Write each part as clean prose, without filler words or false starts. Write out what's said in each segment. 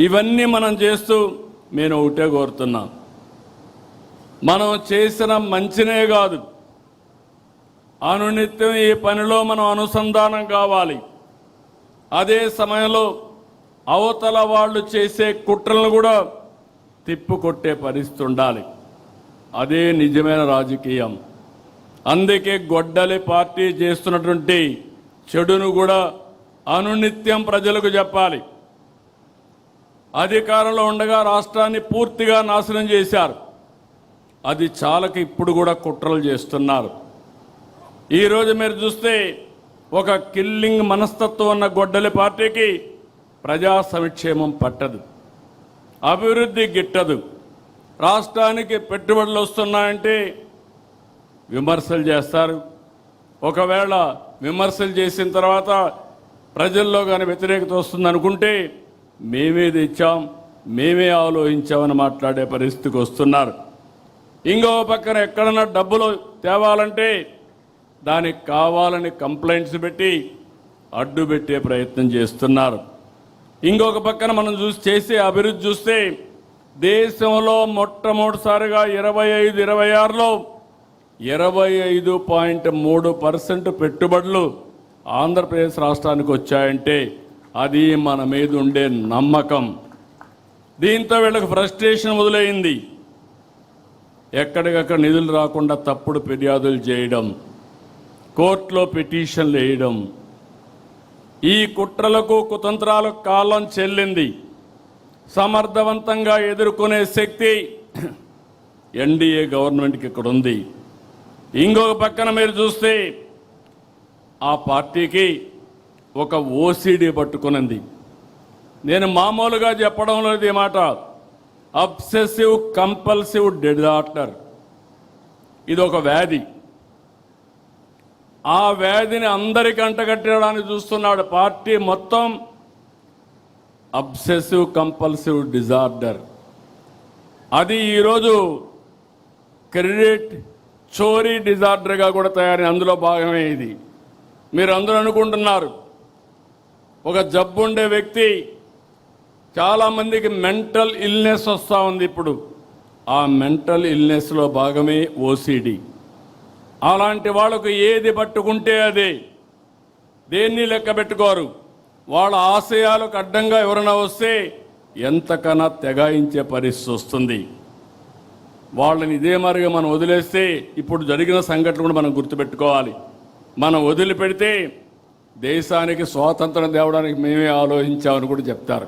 ఇవన్నీ మనం చేస్తూ నేను ఒకటే కోరుతున్నా, మనం చేసిన మంచినే కాదు, అనునిత్యం ఈ పనిలో మనం అనుసంధానం కావాలి. అదే సమయంలో అవతల వాళ్ళు చేసే కుట్రలను కూడా తిప్పుకొట్టే పరిస్థితి ఉండాలి. అదే నిజమైన రాజకీయం. అందుకే గొడ్డలి పార్టీ చేస్తున్నటువంటి చెడును కూడా అనునిత్యం ప్రజలకు చెప్పాలి. అధికారంలో ఉండగా రాష్ట్రాన్ని పూర్తిగా నాశనం చేశారు. అది చాలక ఇప్పుడు కూడా కుట్రలు చేస్తున్నారు. ఈరోజు మీరు చూస్తే ఒక కిల్లింగ్ మనస్తత్వం ఉన్న గొడ్డలి పార్టీకి ప్రజా సంక్షేమం పట్టదు, అభివృద్ధి గిట్టదు. రాష్ట్రానికి పెట్టుబడులు వస్తున్నాయంటే విమర్శలు చేస్తారు. ఒకవేళ విమర్శలు చేసిన తర్వాత ప్రజల్లో కానీ వ్యతిరేకత వస్తుందనుకుంటే మేమే తెచ్చాం, మేమే ఆలోచించామని మాట్లాడే పరిస్థితికి వస్తున్నారు. ఇంకో పక్కన ఎక్కడన్నా డబ్బులు తేవాలంటే దానికి కావాలని కంప్లైంట్స్ పెట్టి అడ్డు పెట్టే ప్రయత్నం చేస్తున్నారు. ఇంకొక పక్కన మనం చేసే అభివృద్ధి చూస్తే దేశంలో మొట్టమొదటిసారిగా 25-26లో 25.3% పెట్టుబడులు ఆంధ్రప్రదేశ్ రాష్ట్రానికి వచ్చాయంటే అది మన మీద ఉండే నమ్మకం. దీంతో వీళ్ళకి ఫ్రస్ట్రేషన్ మొదలైంది. ఎక్కడికక్కడ నిధులు రాకుండా తప్పుడు ఫిర్యాదులు చేయడం, కోర్టులో పిటిషన్లు వేయడం, ఈ కుట్రలకు కుతంత్రాలకు కాలం చెల్లింది. సమర్థవంతంగా ఎదుర్కొనే శక్తి ఎన్డీఏ గవర్నమెంట్కి ఇక్కడ ఉంది. ఇంకొక పక్కన మీరు చూస్తే ఆ పార్టీకి ఒక ఓసీడీ పట్టుకునింది. నేను మామూలుగా చెప్పడం లేదు ఈ మాట, అబ్సెసివ్ కంపల్సివ్ డిజార్డర్. ఇది ఒక వ్యాధి. ఆ వ్యాధిని అందరికీ అంటగట్టడానికి చూస్తున్నాడు పార్టీ మొత్తం. అబ్సెసివ్ కంపల్సివ్ డిజార్డర్ అది ఈరోజు క్రెడిట్ చోరీ డిజార్డర్గా కూడా తయారీ, అందులో భాగమే ఇది. మీరు అందరూ అనుకుంటున్నారు ఒక జబ్బు ఉండే వ్యక్తి, చాలామందికి మెంటల్ ఇల్నెస్ వస్తూ ఉంది. ఇప్పుడు ఆ మెంటల్ ఇల్నెస్లో భాగమే ఓసిడి. అలాంటి వాళ్ళకు ఏది పట్టుకుంటే అదే, దేన్ని లెక్క పెట్టుకోరు. వాళ్ళ ఆశయాలకు అడ్డంగా ఎవరైనా వస్తే ఎంతకన్నా తెగాయించే పరిస్థితి వస్తుంది. వాళ్ళని ఇదే మరిగా మనం వదిలేస్తే ఇప్పుడు జరిగిన సంఘటనలు కూడా మనం గుర్తుపెట్టుకోవాలి. మనం వదిలిపెడితే దేశానికి స్వాతంత్రం తేవడానికి మేమే ఆలోచించామని కూడా చెప్తారు.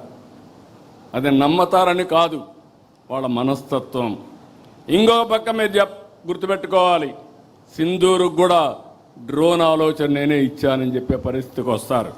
అది నమ్మతారని కాదు, వాళ్ళ మనస్తత్వం. ఇంకో పక్క మీరు గుర్తుపెట్టుకోవాలి, సింధూరుకు కూడా డ్రోన్ ఆలోచన నేనే ఇచ్చానని చెప్పే పరిస్థితికి వస్తారు.